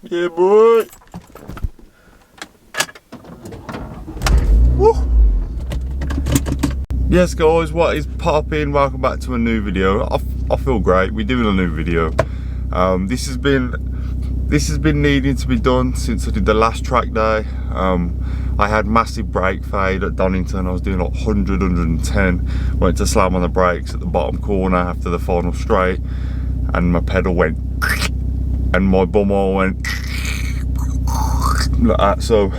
Yeah, boy. Woo. Yes, guys, what is popping? Welcome back to a new video. I feel great. We're doing a new video. This has been needing to be done since I did the last track day. I had massive brake fade at Donington. I was doing like 100, 110. Went to slam on the brakes at the bottom corner after the final straight, and my pedal went, and my bum all went like that. So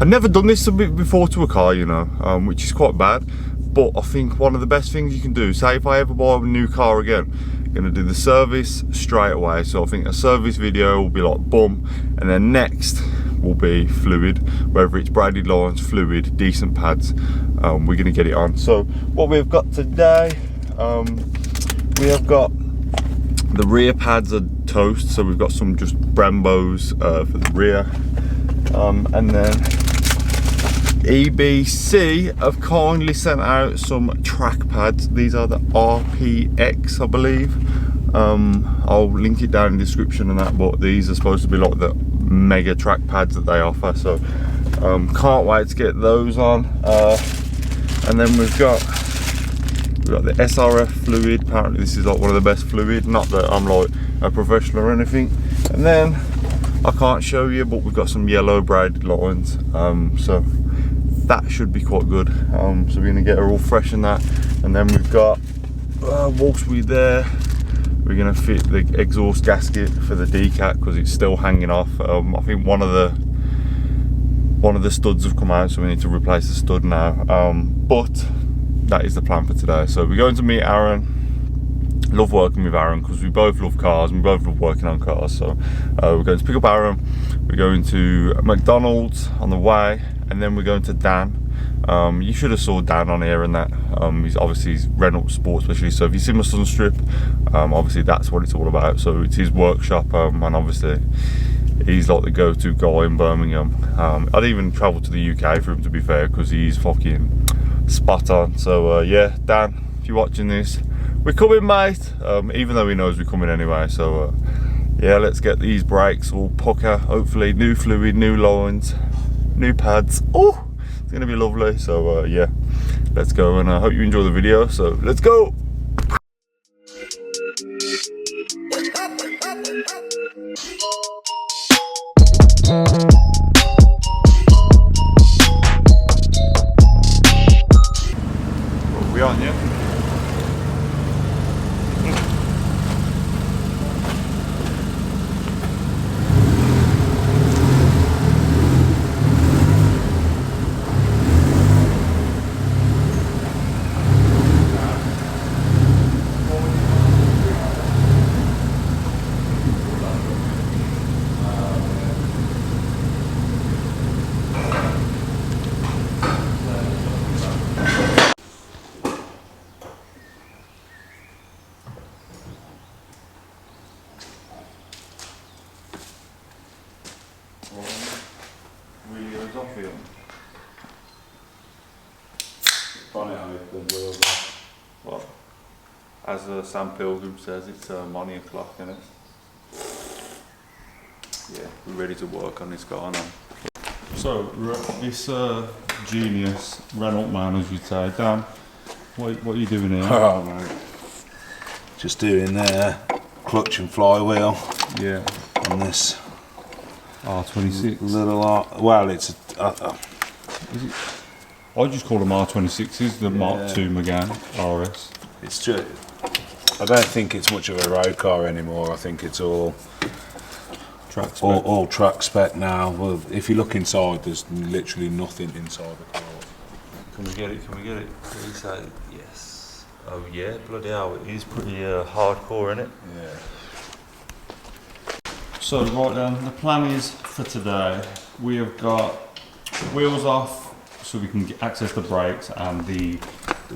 I've never done this before to a car, you know, which is quite bad. But I think one of the best things you can do, say if I ever buy a new car again, I'm gonna do the service straight away. So I think a service video will be like boom, and then next will be fluid, whether it's braided lines, fluid, decent pads. We're gonna get it on. So what we've got today, we have got the rear pads are toast, so we've got some just Brembos for the rear, and then EBC have kindly sent out some track pads. These are the RPX, I believe. I'll link it down in the description and that, but these are supposed to be like the mega track pads that they offer, so can't wait to get those on. And then we've got the SRF fluid. Apparently this is like one of the best fluid, not that I'm like a professional or anything. And then I can't show you, but we've got some yellow braided lines, so that should be quite good. So we're gonna get her all fresh in that. And then we've got whilst we're there, we're gonna fit the exhaust gasket for the decat because it's still hanging off. I think one of the studs have come out, so we need to replace the stud now. But that is the plan for today. So we're going to meet Aaron. Love working with Aaron because we both love cars and we both love working on cars. So we're going to pick up Aaron. We're going to McDonald's on the way, and then we're going to Dan. You should have saw Dan on here and that. He's Renault Sport Specialist. So if you see my Sunstrip, obviously that's what it's all about. So it's his workshop, and obviously he's like the go-to guy in Birmingham. I'd even travel to the UK for him, to be fair, because he's fucking spot on. So yeah, Dan, if you're watching this, we're coming, mate. Even though he knows we're coming anyway. So yeah, let's get these brakes all pucker. Hopefully new fluid, new lines, new pads. Oh, it's gonna be lovely. So yeah, let's go, and I hope you enjoy the video. So let's go. Are we on, yeah? Well, as Sam Pilgrim says, it's money o'clock, isn't it? Yeah, we're ready to work on this car now. So, this genius Renault man, as you'd say. Dan, what are you doing here? Oh, mate. Just doing clutch and flywheel. Yeah. On this R26. Little well, it's Is it? I just call them R26s, the Mark II Megane RS. It's just, I don't think it's much of a road car anymore. I think it's all track spec. All track spec now. Well, if you look inside, there's literally nothing inside the car. Can we get it? Can we get it? Please say yes. Oh yeah, bloody hell, it is pretty hardcore, isn't it? Yeah. So right then, the plan is for today, we have got wheels off so we can access the brakes and the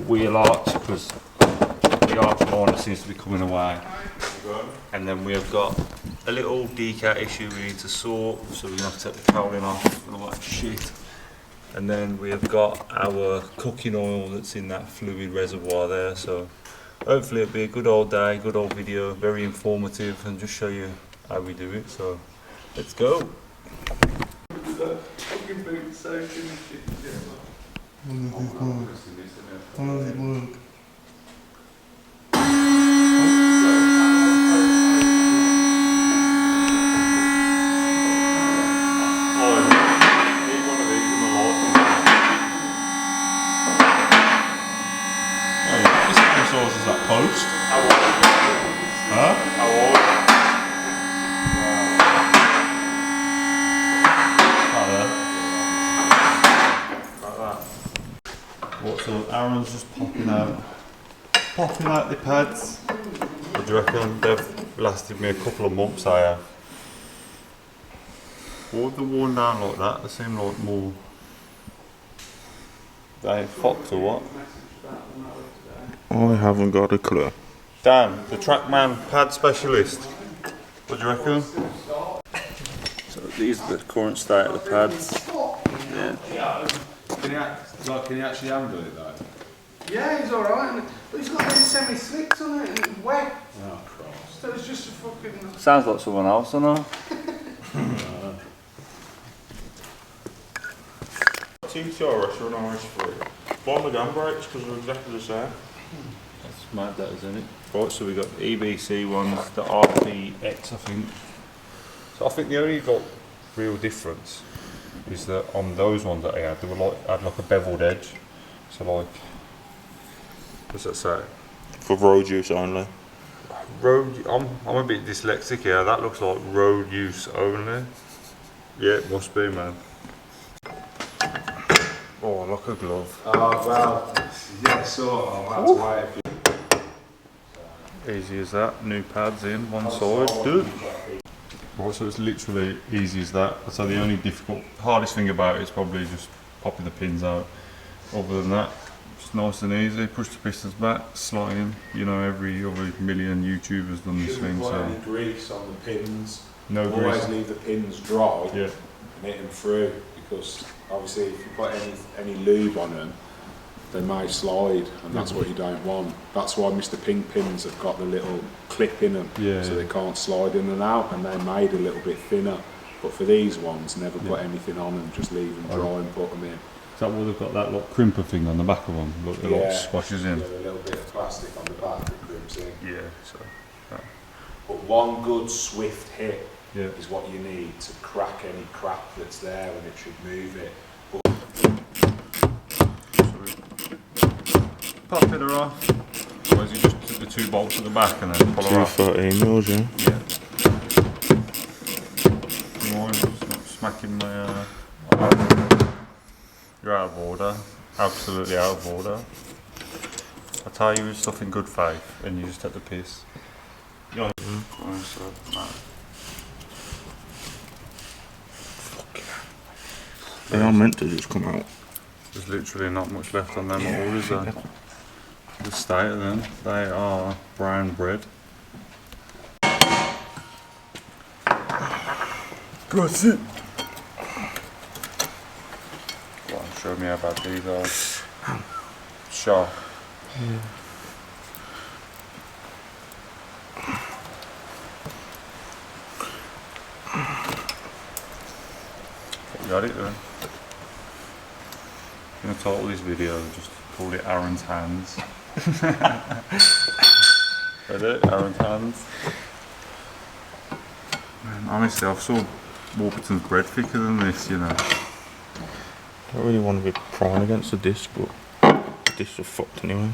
wheel arch, because the arch liner seems to be coming away. And then we have got a little decat issue we need to sort, so we're going to have to take the cowling off and all that shit. And then we have got our cooking oil that's in that fluid reservoir there, so hopefully it'll be a good old day, good old video, very informative, and just show you how we do it. So let's go. How does it work? Is that post? Huh? What, so Aaron's just popping out the pads. What do you reckon? They've lasted me a couple of months, I have. Why have they worn down like that? They seem like more... They fox or what? I haven't got a clue. Dan, the Trackman pad specialist. What do you reckon? So these are the current state of the pads. Yeah. Can you actually handle it though? Yeah, he's alright. But he's got them semi-slicks on it and it's wet. Oh Christ. So it's just a fucking... Sounds like someone else, I know. 2 TRS or an RS3. Why the gun brakes? Because they're exactly the same. That's mad, that isn't it? Right, so we got the EBC ones, the RPX, I think. So I think the only real difference is that on those ones that I had, they were had like a beveled edge. So like, what's that say? For road use only. Road. I'm a bit dyslexic here. That looks like road use only. Yeah, it must be, man. Oh, like a glove. Oh well, yeah, sort of. That's why if you... Easy as that. New pads in one side. Dude. Right, so it's literally easy as that. So the only hardest thing about it is probably just popping the pins out. Other than that, it's nice and easy. Push the pistons back, slide in. You know, every other million YouTubers done this thing. Shouldn't put So any grease on the pins. no Always grease. leave the pins dry. Yeah. And hit them through, because obviously if you put any lube on them, they may slide, and that's what you don't want. That's why Mr. Pink pins have got the little clip in them, so they can't slide in and out, and they're made a little bit thinner. But for these ones, never put anything on them, just leave them dry and put them in. Is that why they've got that like crimper thing on the back of them? Look, it squashes in. Yeah, a little bit of plastic on the back that crimps in. Yeah, so. But one good swift hit Yeah. is what you need to crack any crap that's there, and it should move it. Pop it off. Or is it just took the 2 bolts at the back and then pull her off? 13mm, yeah. Yeah. Stop smacking my. You're out of order. Absolutely out of order. I tell you stuff in good faith, and you just take the piss. Yeah. They are meant to just come out. There's literally not much left on them at all, is there? The state of them, they are brown bread. That's it. Go on, show me how bad these are. Sharp. Yeah. Got it then. I'm going to title this video, just call it Aaron's Hands. Read it? Aaron's Hands. Man, honestly, I've saw Warburton's bread thicker than this, you know. I don't really want to be prying against the disc, but the discs are fucked anyway.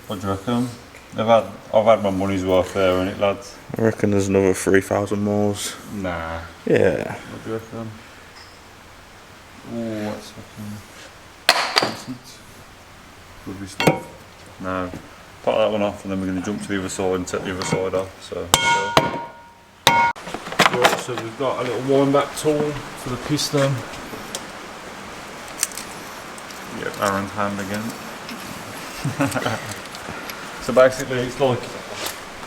What do you reckon? I've had my money's worth there, innit, lads? I reckon there's another 3,000 miles. Nah. Yeah. What do you reckon? Oh, that's fucking decent. Lovely stuff. Now, pop that one off and then we're going to jump to the other side and take the other side off. So, right, so we've got a little wind back tool for the piston. Yep, Aaron's hand again. So basically it's like,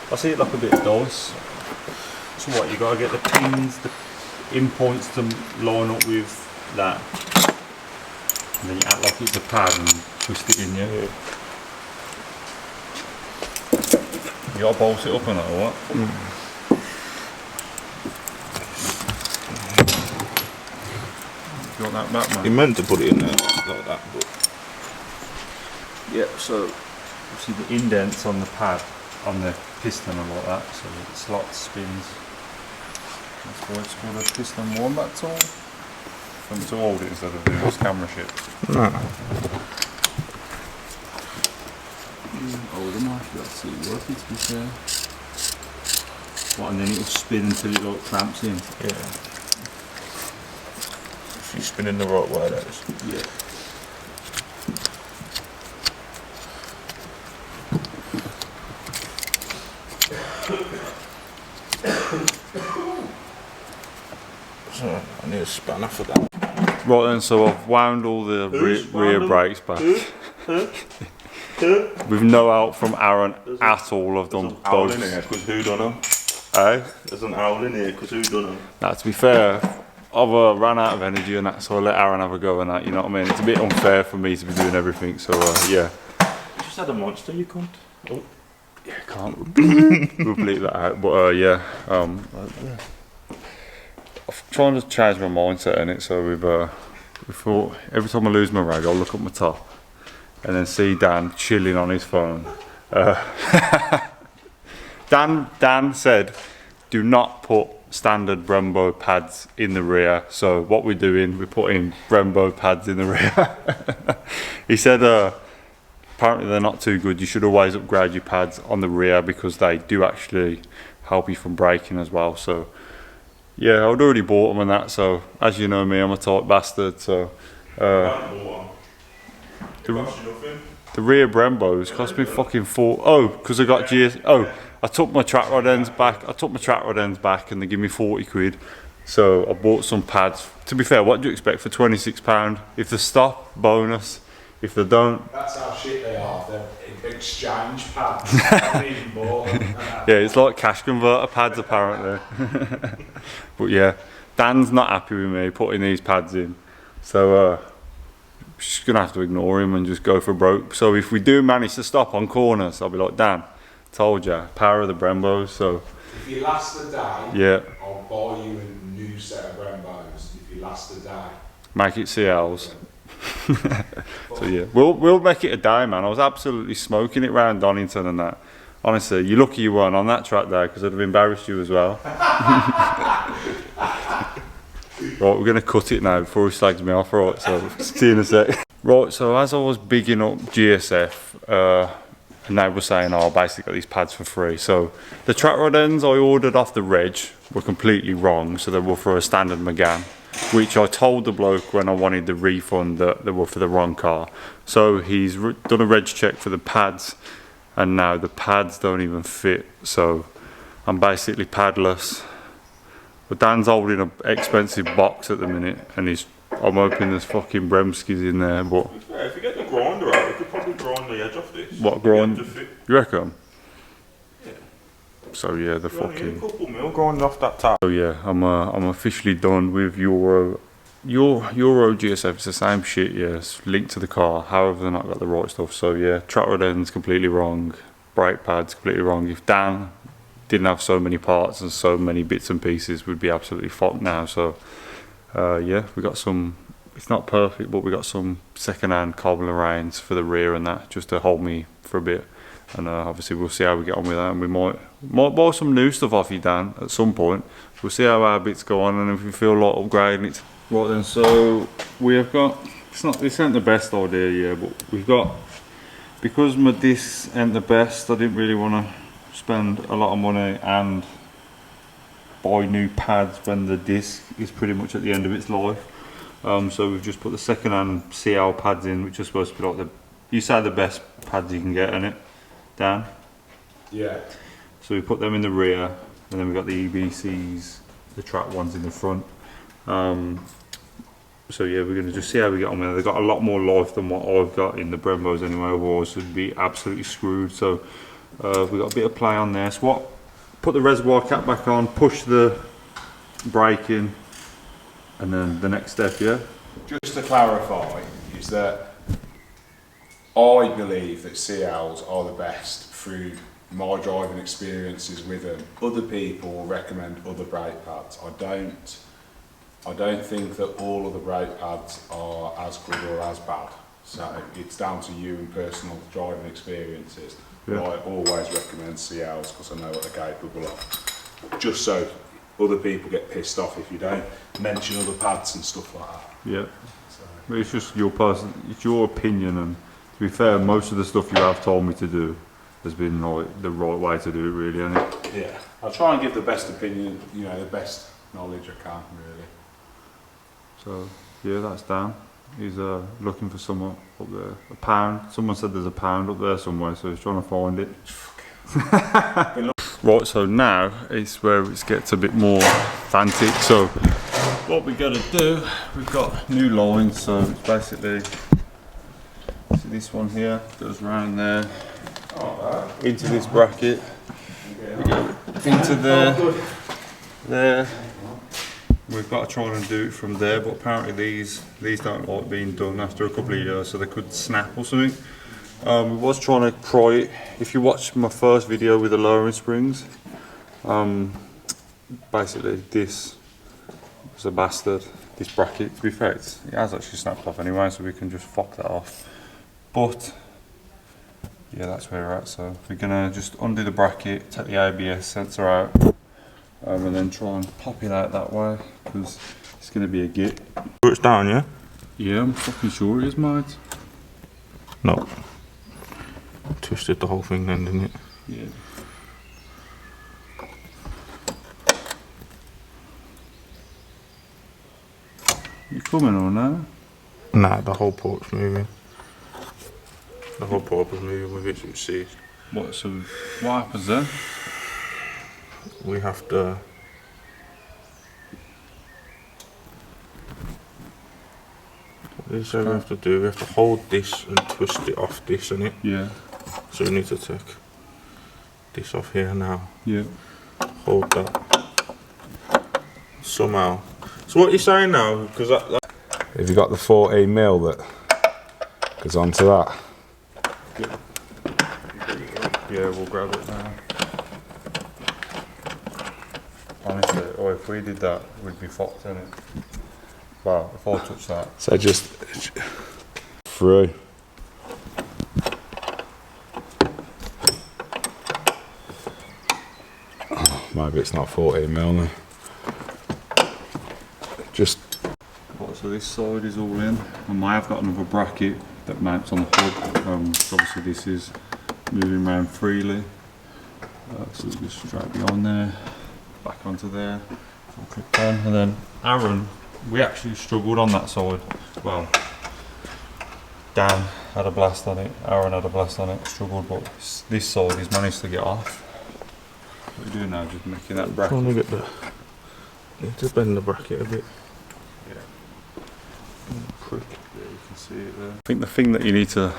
I see it like a bit of dice. So what, you gotta get the pins, the in points to line up with that. And then you act like it's a pad and twist it in, yeah. You gotta bolt it up on that, or what? You want that back, man? You meant to put it in there like that, but Yeah, so see the indents on the pad, on the piston and like that, so the slot spins. That's why it's called a piston wombat tool. I'm too old instead of doing this camera shit. no. Older might be absolutely worth it, to be fair. What, and then it'll spin until it like clamps in? Yeah. If you spin in the right way, that is. Yeah. So I need a spanner for that. Right then, so I've wound all the rear brakes back. With no help from Aaron at all. I've done Owl both. in here, because who done them? Eh? There's an owl in here, because who done them? Now, to be fair, I've ran out of energy and that, so I let Aaron have a go and that, you know what I mean? It's a bit unfair for me to be doing everything, so yeah. You just had a monster, you cunt. Oh. Yeah, can't we'll bleep that out, but yeah. I'm trying to change my mindset in it, so we thought every time I lose my rag, I'll look at my top and then see Dan chilling on his phone. Dan said, do not put standard Brembo pads in the rear. So what we're doing, we're putting Brembo pads in the rear. He said apparently they're not too good. You should always upgrade your pads on the rear because they do actually help you from braking as well. So yeah, I'd already bought them and that, so as you know me, I'm a tight bastard, so the rear Brembos cost me fucking because I got I took my track rod ends back and they give me 40 quid, so I bought some pads. To be fair, what do you expect for £26? If they stop, bonus. If they don't, that's how shit they are. They're exchange pads. I don't even more. yeah, it's like cash converter pads apparently. But yeah, Dan's not happy with me putting these pads in, so just gonna have to ignore him and just go for broke. So if we do manage to stop on corners, I'll be like, Dan, told ya, power of the Brembos. So if you last the day, yeah, I'll buy you a new set of Brembos. If you last the day, make it CLs. So yeah, we'll make it a day, man. I was absolutely smoking it round Donington and that. Honestly, you're lucky you weren't on that track day because I'd have embarrassed you as well. Right, we're going to cut it now before he slags me off, right, so see you in a sec. Right, so as I was bigging up GSF, and they were saying, oh, basically got these pads for free. So the track rod ends I ordered off the reg were completely wrong, so they were for a standard McGann, which I told the bloke when I wanted the refund that they were for the wrong car. So he's done a reg check for the pads, and now the pads don't even fit, so I'm basically padless. But Dan's holding an expensive box at the minute, and I'm hoping there's fucking Bremskis in there, but... Yeah, if you get the grinder out, you could probably grind the edge off this. What grind? You reckon? Yeah. So yeah, the fucking... a couple mil grind off that tap. So yeah, I'm officially done with Euro GSF. It's the same shit, yeah. It's linked to the car. However, they've not got the right stuff. So yeah, track rod ends completely wrong. Brake pads completely wrong. If Dan didn't have so many parts and so many bits and pieces, we'd be absolutely fucked now. So yeah, we got some. It's not perfect, but we got some second-hand cobbler reins for the rear and that, just to hold me for a bit. And obviously we'll see how we get on with that, and we might buy some new stuff off you, Dan, at some point. We'll see how our bits go on, and if we feel like upgrading it. Right then, so we have got, this ain't the best idea, yeah, but we've got, because my discs ain't the best, I didn't really want to spend a lot of money and buy new pads when the disc is pretty much at the end of its life. So we've just put the second-hand CL pads in, which are supposed to be like you say the best pads you can get in it, Dan? yeah. So we put them in the rear, and then we've got the EBCs, the track ones in the front. So yeah, we're going to just see how we get on with it. They've got a lot more life than what I've got in the Brembos anyway, otherwise we'd be absolutely screwed. So we've got a bit of play on there. So put the reservoir cap back on, push the brake in, and then the next step, yeah? Just to clarify, is that I believe that CLs are the best through my driving experiences with them. Other people will recommend other brake pads. I don't think that all of the brake pads are as good or as bad. So it's down to you and personal driving experiences. Yeah. But I always recommend CLs because I know what they're capable of. Just so other people get pissed off if you don't mention other pads and stuff like that. Yeah. So. But it's just it's your opinion, and to be fair, most of the stuff you have told me to do has been like the right way to do it, really, isn't it? Yeah. I'll try and give the best opinion, you know, the best knowledge I can, really. So yeah, that's Dan. He's looking for someone up there. A pound. Someone said there's a pound up there somewhere, so he's trying to find it. Right, so now it's where it gets a bit more frantic. So what we got to do, we've got new lines. So it's basically, see this one here goes around there, into this bracket, we go into there. We've got to try and do it from there, but apparently these don't like being done after a couple of years, so they could snap or something. We was trying to pry it. If you watched my first video with the lowering springs, basically this was a bastard, this bracket. To be fair, it has actually snapped off anyway, so we can just fuck that off. But yeah, that's where we're at. So we're gonna just undo the bracket, take the ABS sensor out, and then try and pop it out that way, because it's going to be a git. It's down, yeah? Yeah, I'm fucking sure it is, mate. No. Twisted the whole thing then, didn't it? Yeah. You coming or no? Nah, the whole port's moving. The whole port was moving with it, so it's seized. What, so what happens then? We have to what is that we have to do? We have to hold this and twist it off this, innit? Yeah. So we need to take this off here now. Yeah. Hold that. Somehow. So what are you saying now? Because that Have you got the 14mm that goes onto that? Yeah, we'll grab it now. Honestly, if we did that, we'd be fucked, innit? Wow, if I touch that. So just through. Oh, maybe it's not 14mm then. Just. So this side is all in, and I have got another bracket that mounts on the hood. So obviously this is moving around freely. So we just drag it on there, back onto there, all clipped on, and then Aaron, we actually struggled on that side. Well, Dan had a blast on it, Aaron had a blast on it, struggled, but this side he's managed to get off. What are you doing now, just making that bracket? trying to get the need to bend the bracket a bit. Prick. Yeah, you can see it there. I think the thing that you need to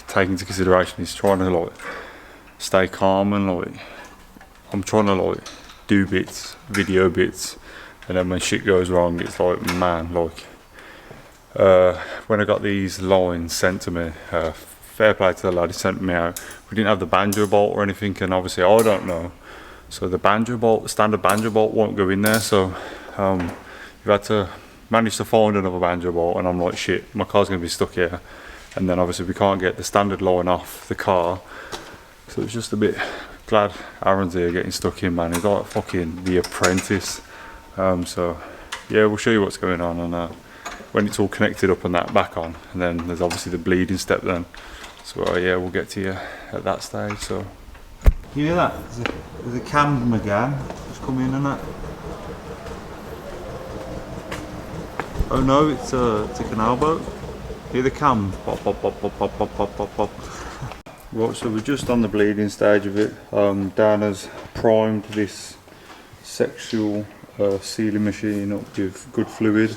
take into consideration is trying to like stay calm, and like I'm trying to like do bits, video bits, and then when shit goes wrong, it's like, man, like when I got these lines sent to me, fair play to the lad who sent me out. We didn't have the banjo bolt or anything, and obviously I don't know, so the banjo bolt, the standard banjo bolt won't go in there, so you've had to managed to find another banjo bolt, and I'm like, shit, my car's going to be stuck here, and then obviously we can't get the standard line off the car, so it's just a bit glad Aaron's here getting stuck in, man. He's like fucking The Apprentice. So yeah, we'll show you what's going on, and when it's all connected up and that back on, and then there's obviously the bleeding step then, so yeah, we'll get to you at that stage. So you hear that? There's a cam McGann just come in and that. Oh no, it's a canal boat. Hear the cam pop pop pop pop pop pop pop pop pop. Right, so we're just on the bleeding stage of it. Dan has primed this sexual sealing machine up with good fluid.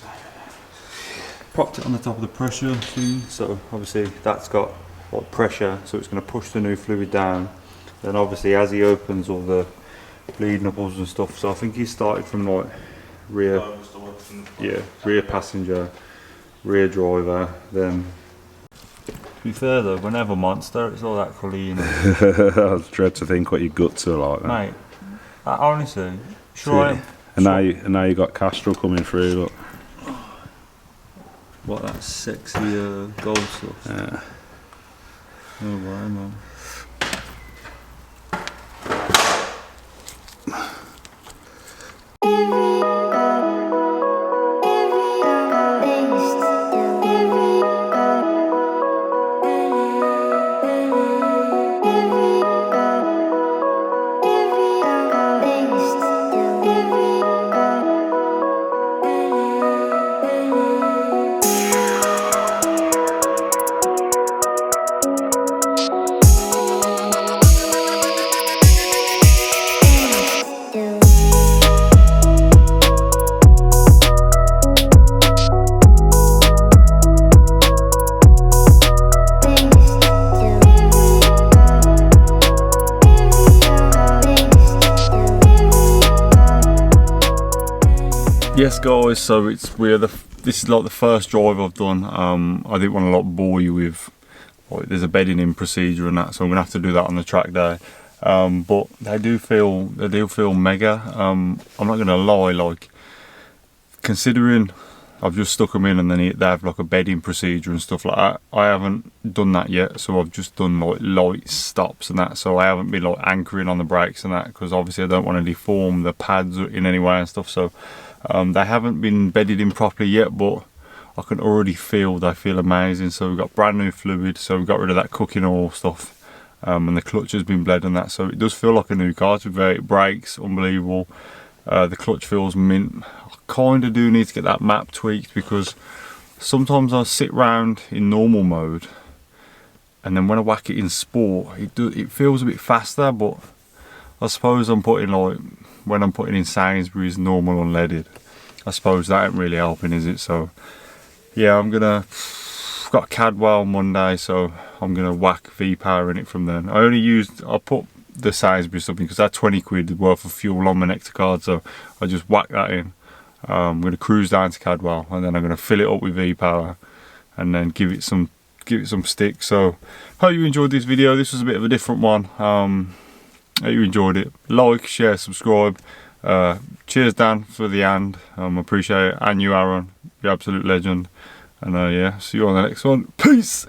Propped it on the top of the pressure thing, so obviously that's got like pressure, so it's going to push the new fluid down. Then obviously as he opens all the bleed nipples and stuff, so I think he started from like rear passenger, rear driver, then To be fair though, whenever Monster, it's all that colour, you know. I dread to think what your guts are like, mate. Honestly, sure. And now you got Castrol coming through. Look. What, that sexy gold stuff? Yeah. Oh wow, man. Yes guys, so this is like the first drive I've done. I didn't want to like bore you with like, there's a bedding in procedure and that, so I'm gonna have to do that on the track day. But they do feel mega. I'm not gonna lie, like considering I've just stuck them in and then they have like a bedding procedure and stuff like that. I haven't done that yet, so I've just done like light stops and that, so I haven't been like anchoring on the brakes and that, because obviously I don't want to deform the pads in any way and stuff. So they haven't been bedded in properly yet, but I can already feel they feel amazing. So we've got brand new fluid, so we got rid of that cooking oil stuff, and the clutch has been bled and that, so it does feel like a new car. It brakes unbelievable. The clutch feels mint. I kind of do need to get that map tweaked, because sometimes I sit round in normal mode and then when I whack it in sport it feels a bit faster, but I suppose I'm putting like, when I'm putting in Sainsbury's normal unleaded, I suppose that ain't really helping, is it? So yeah, I've got Cadwell Monday, so I'm gonna whack V-Power in it from then. I put the Sainsbury's something because that's 20 quid worth of fuel on my Nectar card, so I just whack that in. I'm gonna cruise down to Cadwell and then I'm gonna fill it up with V-Power and then give it some stick. So hope you enjoyed this video. This was a bit of a different one. Hope you enjoyed it. Like, share, subscribe. Cheers Dan for the hand. Appreciate it. And you Aaron, you absolute legend. And yeah, see you on the next one. Peace.